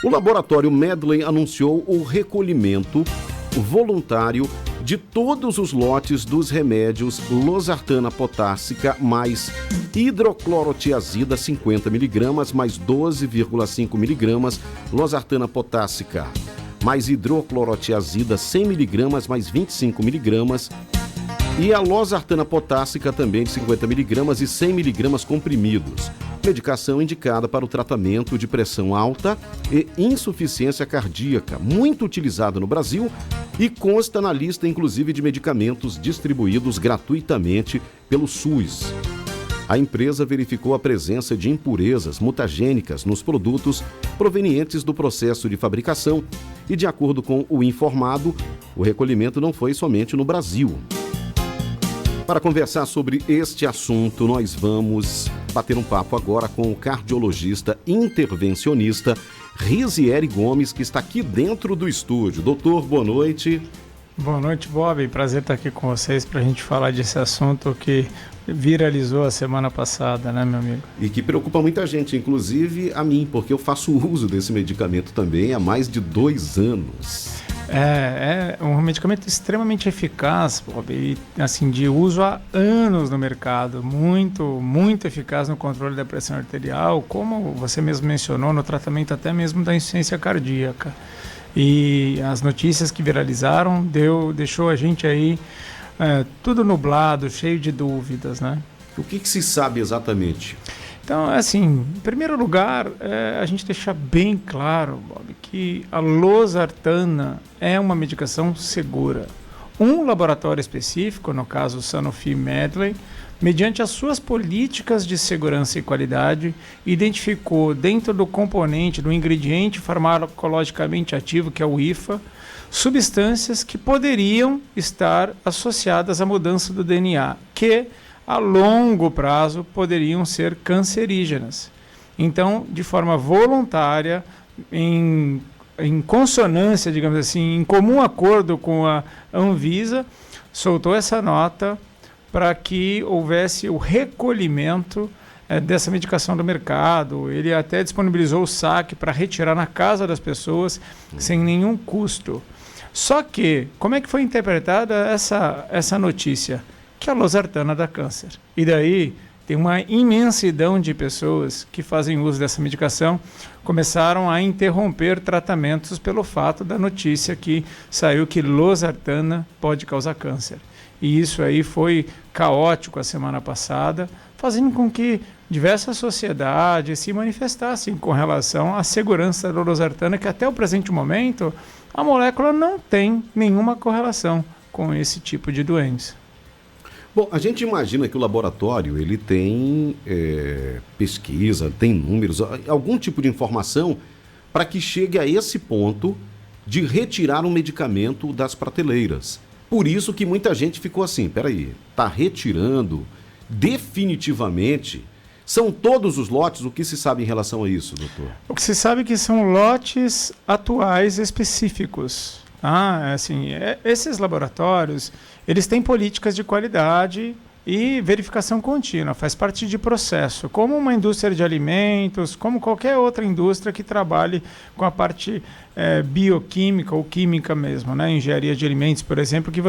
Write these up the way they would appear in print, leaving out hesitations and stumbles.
O laboratório Medley anunciou o recolhimento voluntário de todos os lotes dos remédios losartana potássica mais hidroclorotiazida 50 mg mais 12,5 mg, losartana potássica mais hidroclorotiazida 100 mg mais 25 mg e a losartana potássica também de 50 mg e 100 mg comprimidos. Medicação indicada para o tratamento de pressão alta e insuficiência cardíaca, muito utilizada no Brasil e consta na lista, inclusive, de medicamentos distribuídos gratuitamente pelo SUS. A empresa verificou a presença de impurezas mutagênicas nos produtos provenientes do processo de fabricação e, de acordo com o informado, o recolhimento não foi somente no Brasil. Para conversar sobre este assunto, nós vamos bater um papo agora com o cardiologista intervencionista Rizieri Gomes, que está aqui dentro do estúdio. Doutor, boa noite. Boa noite, Bob. Prazer estar aqui com vocês para a gente falar desse assunto que viralizou a semana passada, né, meu amigo? E que preocupa muita gente, inclusive a mim, porque eu faço uso desse medicamento também há mais de 2 anos. É um medicamento extremamente eficaz, Bob, e, assim, de uso há anos no mercado, muito eficaz no controle da pressão arterial, como você mesmo mencionou, no tratamento até mesmo da insuficiência cardíaca. E as notícias que viralizaram deixou a gente aí tudo nublado, cheio de dúvidas, né? O que se sabe exatamente? Então, assim, em primeiro lugar, a gente deixar bem claro, Bob, que a losartana é uma medicação segura. Um laboratório específico, no caso o Sanofi Medley, mediante as suas políticas de segurança e qualidade, identificou dentro do componente, do ingrediente farmacologicamente ativo, que é o IFA, substâncias que poderiam estar associadas à mudança do DNA, que a longo prazo poderiam ser cancerígenas. Então, de forma voluntária, em consonância, digamos assim, em comum acordo com a Anvisa, soltou essa nota para que houvesse o recolhimento dessa medicação do mercado. Ele até disponibilizou o saque para retirar na casa das pessoas sem nenhum custo. Só que, como é que foi interpretada essa notícia? Que a losartana dá câncer. E daí tem uma imensidão de pessoas que fazem uso dessa medicação, começaram a interromper tratamentos pelo fato da notícia que saiu que losartana pode causar câncer. E isso aí foi caótico a semana passada, fazendo com que diversas sociedades se manifestassem com relação à segurança da losartana, que até o presente momento a molécula não tem nenhuma correlação com esse tipo de doença. Bom, a gente imagina que o laboratório ele tem pesquisa, tem números, algum tipo de informação para que chegue a esse ponto de retirar um medicamento das prateleiras. Por isso que muita gente ficou assim, peraí, está retirando definitivamente? São todos os lotes? O que se sabe em relação a isso, doutor? O que se sabe é que são lotes atuais específicos. Esses laboratórios, eles têm políticas de qualidade e verificação contínua, faz parte de processo, como uma indústria de alimentos, como qualquer outra indústria que trabalhe com a parte bioquímica ou química mesmo, né? Engenharia de alimentos, por exemplo, que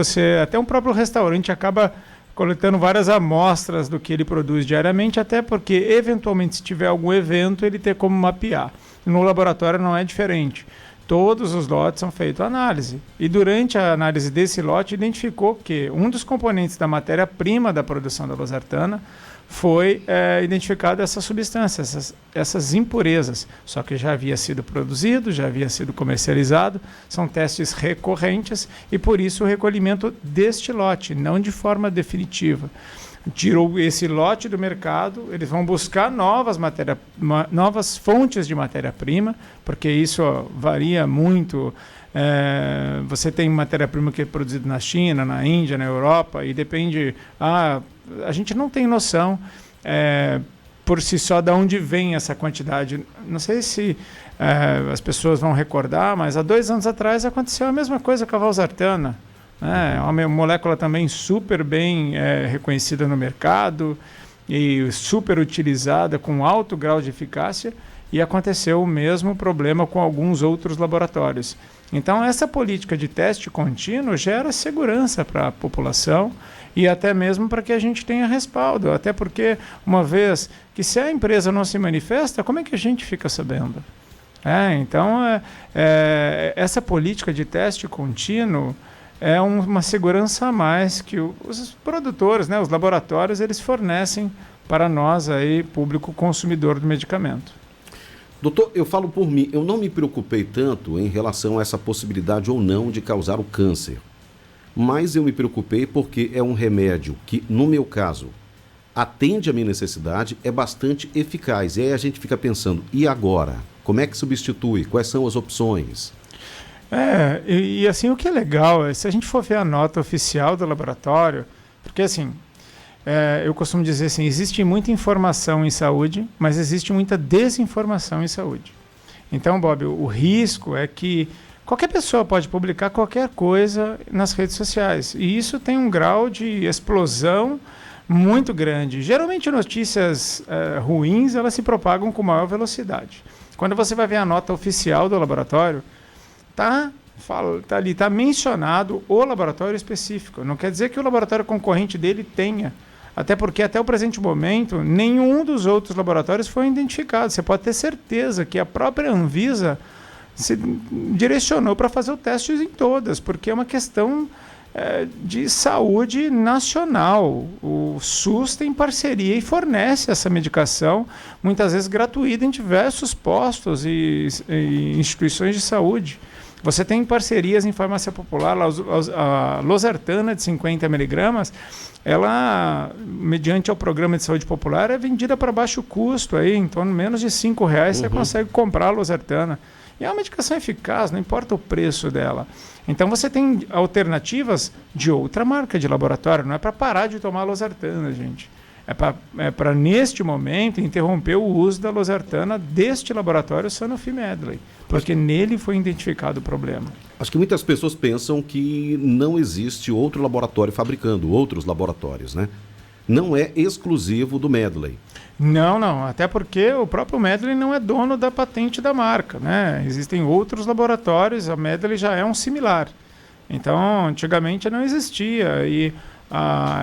até um próprio restaurante acaba coletando várias amostras do que ele produz diariamente, até porque, eventualmente, se tiver algum evento, ele tem como mapear. No laboratório não é diferente. Todos os lotes são feitos análise. E durante a análise desse lote, identificou que um dos componentes da matéria-prima da produção da losartana foi identificado essa substância, essas impurezas. Só que já havia sido produzido, já havia sido comercializado, são testes recorrentes e por isso o recolhimento deste lote, não de forma definitiva. Tirou esse lote do mercado, eles vão buscar novas fontes de matéria-prima, porque isso varia muito. Você tem matéria-prima que é produzida na China, na Índia, na Europa, e depende... a gente não tem noção por si só de onde vem essa quantidade. Não sei se as pessoas vão recordar, mas há 2 anos atrás aconteceu a mesma coisa com a valsartana. É uma molécula também super bem reconhecida no mercado e super utilizada com alto grau de eficácia e aconteceu o mesmo problema com alguns outros laboratórios. Então, essa política de teste contínuo gera segurança para a população e até mesmo para que a gente tenha respaldo. Até porque, uma vez que se a empresa não se manifesta, como é que a gente fica sabendo? Então, essa política de teste contínuo é uma segurança a mais que os produtores, né, os laboratórios, eles fornecem para nós, aí, público consumidor do medicamento. Doutor, eu falo por mim, eu não me preocupei tanto em relação a essa possibilidade ou não de causar o câncer. Mas eu me preocupei porque é um remédio que, no meu caso, atende a minha necessidade, é bastante eficaz. E aí a gente fica pensando, e agora? Como é que substitui? Quais são as opções? E assim, o que é legal é, se a gente for ver a nota oficial do laboratório, porque assim, eu costumo dizer assim, existe muita informação em saúde, mas existe muita desinformação em saúde. Então, Bob, o risco é que qualquer pessoa pode publicar qualquer coisa nas redes sociais, e isso tem um grau de explosão muito grande. Geralmente notícias ruins, elas se propagam com maior velocidade. Quando você vai ver a nota oficial do laboratório, tá ali, está mencionado o laboratório específico. Não quer dizer que o laboratório concorrente dele tenha. Até porque, até o presente momento, nenhum dos outros laboratórios foi identificado. Você pode ter certeza que a própria Anvisa se direcionou para fazer o teste em todas, porque é uma questão de saúde nacional. O SUS tem parceria e fornece essa medicação, muitas vezes gratuita, em diversos postos e instituições de saúde. Você tem parcerias em farmácia popular, a losartana de 50 miligramas, ela, mediante o programa de saúde popular, é vendida para baixo custo, aí, em torno de menos de R$5 você consegue comprar a losartana. E é uma medicação eficaz, não importa o preço dela. Então você tem alternativas de outra marca de laboratório, não é para parar de tomar a losartana, gente. É para, neste momento, interromper o uso da losartana deste laboratório Sanofi Medley, porque nele foi identificado o problema. Acho que muitas pessoas pensam que não existe outro laboratório fabricando, outros laboratórios, né? Não é exclusivo do Medley. Não. Até porque o próprio Medley não é dono da patente da marca, né? Existem outros laboratórios, a Medley já é um similar. Então, antigamente não existia e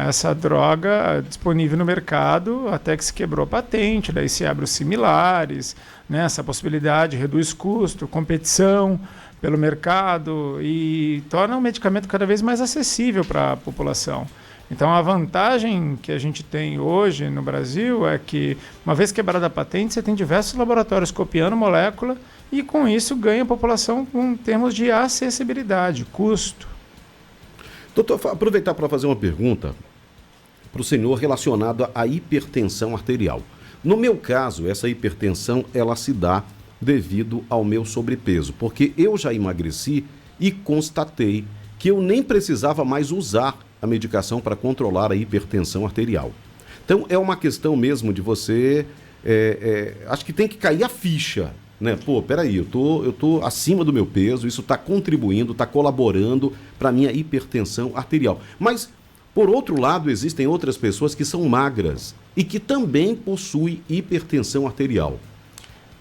essa droga disponível no mercado até que se quebrou a patente, daí se abre os similares, né? Essa possibilidade reduz custo, competição pelo mercado e torna o medicamento cada vez mais acessível para a população. Então, a vantagem que a gente tem hoje no Brasil é que, uma vez quebrada a patente, você tem diversos laboratórios copiando molécula e, com isso, ganha a população em termos de acessibilidade, custo. Doutor, aproveitar para fazer uma pergunta para o senhor relacionada à hipertensão arterial. No meu caso, essa hipertensão, ela se dá devido ao meu sobrepeso, porque eu já emagreci e constatei que eu nem precisava mais usar a medicação para controlar a hipertensão arterial. Então, é uma questão mesmo de você... acho que tem que cair a ficha, né? Pô, peraí, eu tô acima do meu peso, isso está contribuindo, está colaborando para a minha hipertensão arterial. Mas, por outro lado, existem outras pessoas que são magras e que também possuem hipertensão arterial.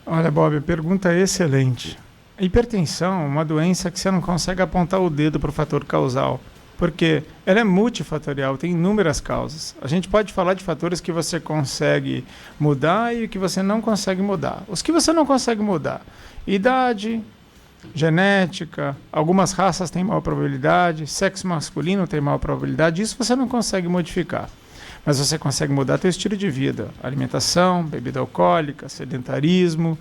Olha, Bob, a pergunta é excelente. A hipertensão é uma doença que você não consegue apontar o dedo para o fator causal, porque ela é multifatorial, tem inúmeras causas. A gente pode falar de fatores que você consegue mudar e que você não consegue mudar. Os que você não consegue mudar: idade, genética, algumas raças têm maior probabilidade, sexo masculino tem maior probabilidade, isso você não consegue modificar. Mas você consegue mudar seu estilo de vida, alimentação, bebida alcoólica, sedentarismo,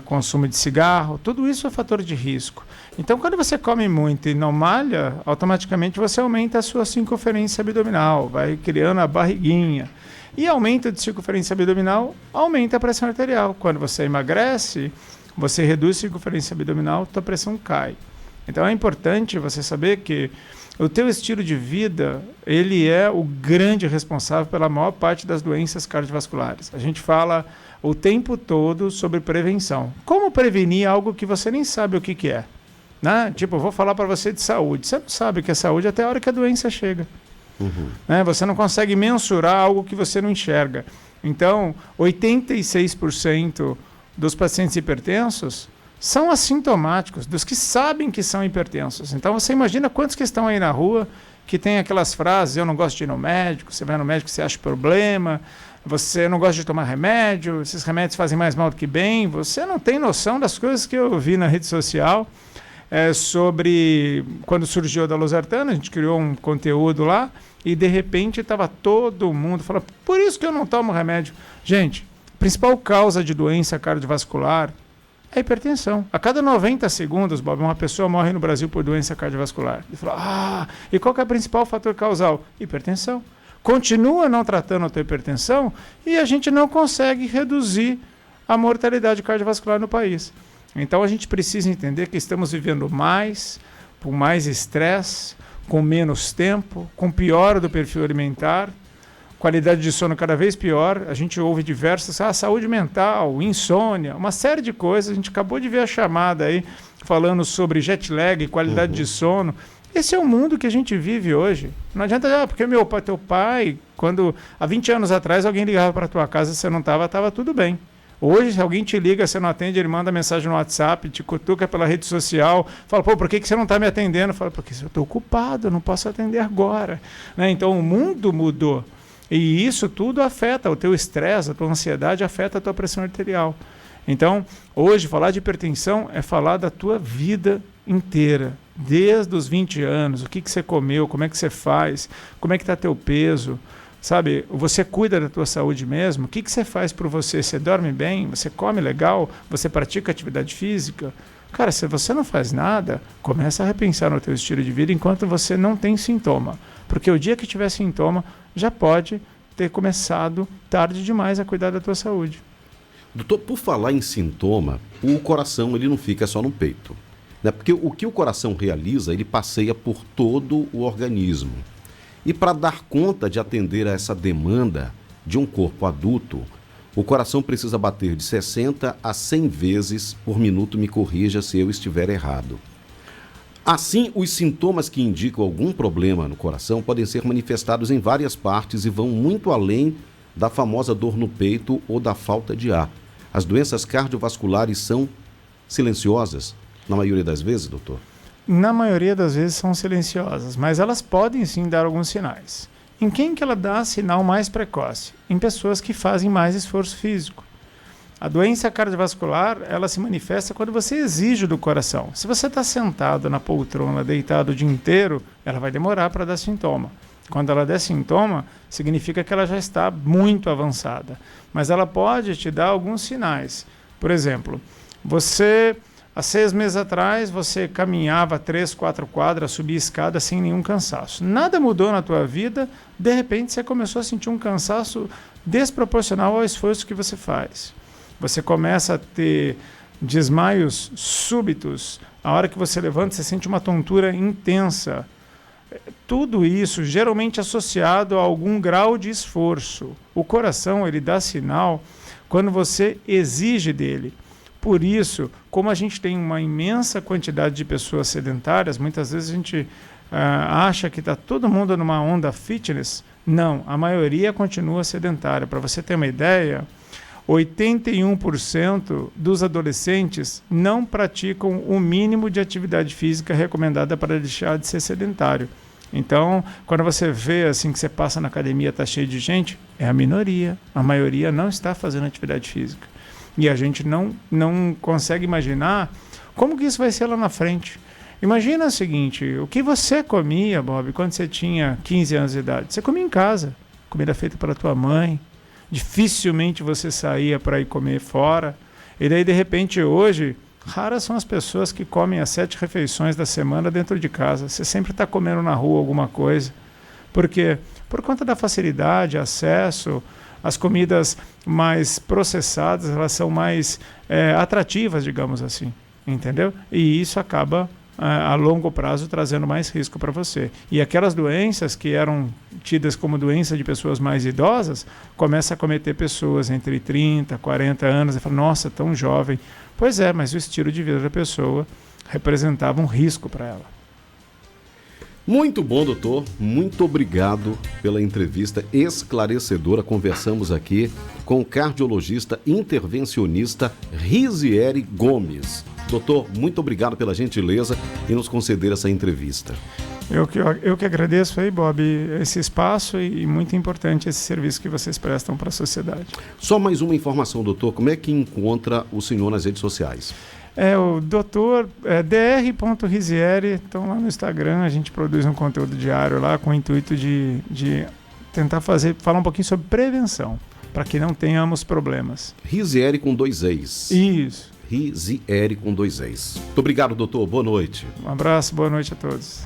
consumo de cigarro, tudo isso é fator de risco. Então, quando você come muito e não malha, automaticamente você aumenta a sua circunferência abdominal, vai criando a barriguinha. E aumento de circunferência abdominal, aumenta a pressão arterial. Quando você emagrece, você reduz a circunferência abdominal, sua pressão cai. Então, é importante você saber que o teu estilo de vida, ele é o grande responsável pela maior parte das doenças cardiovasculares. A gente fala o tempo todo sobre prevenção. Como prevenir algo que você nem sabe o que é? Né? Tipo, eu vou falar para você de saúde. Você não sabe o que é saúde até a hora que a doença chega. Né? Você não consegue mensurar algo que você não enxerga. Então, 86% dos pacientes hipertensos são assintomáticos, dos que sabem que são hipertensos. Então, você imagina quantos que estão aí na rua que tem aquelas frases: eu não gosto de ir no médico, você vai no médico, você acha problema, você não gosta de tomar remédio, esses remédios fazem mais mal do que bem. Você não tem noção das coisas que eu vi na rede social sobre quando surgiu da losartana. A gente criou um conteúdo lá e de repente estava todo mundo falando: por isso que eu não tomo remédio. Gente, a principal causa de doença cardiovascular é a hipertensão. A cada 90 segundos, Bob, uma pessoa morre no Brasil por doença cardiovascular. Ele falou: e qual que é o principal fator causal? Hipertensão. Continua não tratando a tua hipertensão e a gente não consegue reduzir a mortalidade cardiovascular no país. Então a gente precisa entender que estamos vivendo mais, com mais estresse, com menos tempo, com pior do perfil alimentar, qualidade de sono cada vez pior. A gente ouve diversas, saúde mental, insônia, uma série de coisas. A gente acabou de ver a chamada aí falando sobre jet lag, qualidade de sono. Esse é o mundo que a gente vive hoje. Não adianta, porque teu pai, quando há 20 anos atrás alguém ligava para tua casa e você não estava tudo bem. Hoje, se alguém te liga, você não atende, ele manda mensagem no WhatsApp, te cutuca pela rede social, fala: por que você não está me atendendo? Fala: porque eu estou ocupado, eu não posso atender agora. Né? Então, o mundo mudou. E isso tudo afeta o teu estresse, a tua ansiedade, afeta a tua pressão arterial. Então, hoje, falar de hipertensão é falar da tua vida inteira, desde os 20 anos, o que você comeu, como é que você faz, como é que está teu peso, sabe? Você cuida da tua saúde mesmo? O que você faz por você? Você dorme bem? Você come legal? Você pratica atividade física? Cara, se você não faz nada, começa a repensar no teu estilo de vida enquanto você não tem sintoma. Porque o dia que tiver sintoma, já pode ter começado tarde demais a cuidar da tua saúde. Doutor, por falar em sintoma, o coração ele não fica só no peito, né? Porque o que o coração realiza, ele passeia por todo o organismo. E para dar conta de atender a essa demanda de um corpo adulto, o coração precisa bater de 60 a 100 vezes por minuto. Me corrija se eu estiver errado. Assim, os sintomas que indicam algum problema no coração podem ser manifestados em várias partes e vão muito além da famosa dor no peito ou da falta de ar. As doenças cardiovasculares são silenciosas, na maioria das vezes, doutor? Na maioria das vezes são silenciosas, mas elas podem sim dar alguns sinais. Em quem que ela dá sinal mais precoce? Em pessoas que fazem mais esforço físico. A doença cardiovascular, ela se manifesta quando você exige do coração. Se você está sentado na poltrona, deitado o dia inteiro, ela vai demorar para dar sintoma. Quando ela der sintoma, significa que ela já está muito avançada. Mas ela pode te dar alguns sinais. Por exemplo, há 6 meses atrás, você caminhava 3, 4 quadras, subia escada sem nenhum cansaço. Nada mudou na tua vida, de repente você começou a sentir um cansaço desproporcional ao esforço que você faz. Você começa a ter desmaios súbitos. A hora que você levanta, você sente uma tontura intensa. Tudo isso geralmente associado a algum grau de esforço. O coração, ele dá sinal quando você exige dele. Por isso, como a gente tem uma imensa quantidade de pessoas sedentárias, muitas vezes a gente acha que está todo mundo numa onda fitness. Não, a maioria continua sedentária. Para você ter uma ideia, 81% dos adolescentes não praticam o mínimo de atividade física recomendada para deixar de ser sedentário. Então, quando você vê assim que você passa na academia, está cheio de gente, é a minoria. A maioria não está fazendo atividade física. E a gente não consegue imaginar como que isso vai ser lá na frente. Imagina o seguinte: o que você comia, Bob, quando você tinha 15 anos de idade? Você comia em casa, comida feita pela tua mãe. Dificilmente você saía para ir comer fora. E daí, de repente, hoje, raras são as pessoas que comem as 7 refeições da semana dentro de casa. Você sempre está comendo na rua alguma coisa. Por quê? Por conta da facilidade, acesso. As comidas mais processadas, elas são mais atrativas, digamos assim. Entendeu? E isso acaba, a longo prazo, trazendo mais risco para você. E aquelas doenças que eram tidas como doença de pessoas mais idosas, começa a cometer pessoas entre 30, 40 anos, e fala: nossa, tão jovem. Pois é, mas o estilo de vida da pessoa representava um risco para ela. Muito bom, doutor. Muito obrigado pela entrevista esclarecedora. Conversamos aqui com o cardiologista intervencionista Rizieri Gomes. Doutor, muito obrigado pela gentileza em nos conceder essa entrevista. Eu que agradeço aí, Bob, esse espaço e muito importante esse serviço que vocês prestam para a sociedade. Só mais uma informação, doutor. Como é que encontra o senhor nas redes sociais? O doutor dr.rizieri, então lá no Instagram a gente produz um conteúdo diário lá com o intuito de tentar falar um pouquinho sobre prevenção, para que não tenhamos problemas. Rizieri com 2 E's. Isso. Rizieri com 2 E's. Muito obrigado, doutor. Boa noite. Um abraço, boa noite a todos.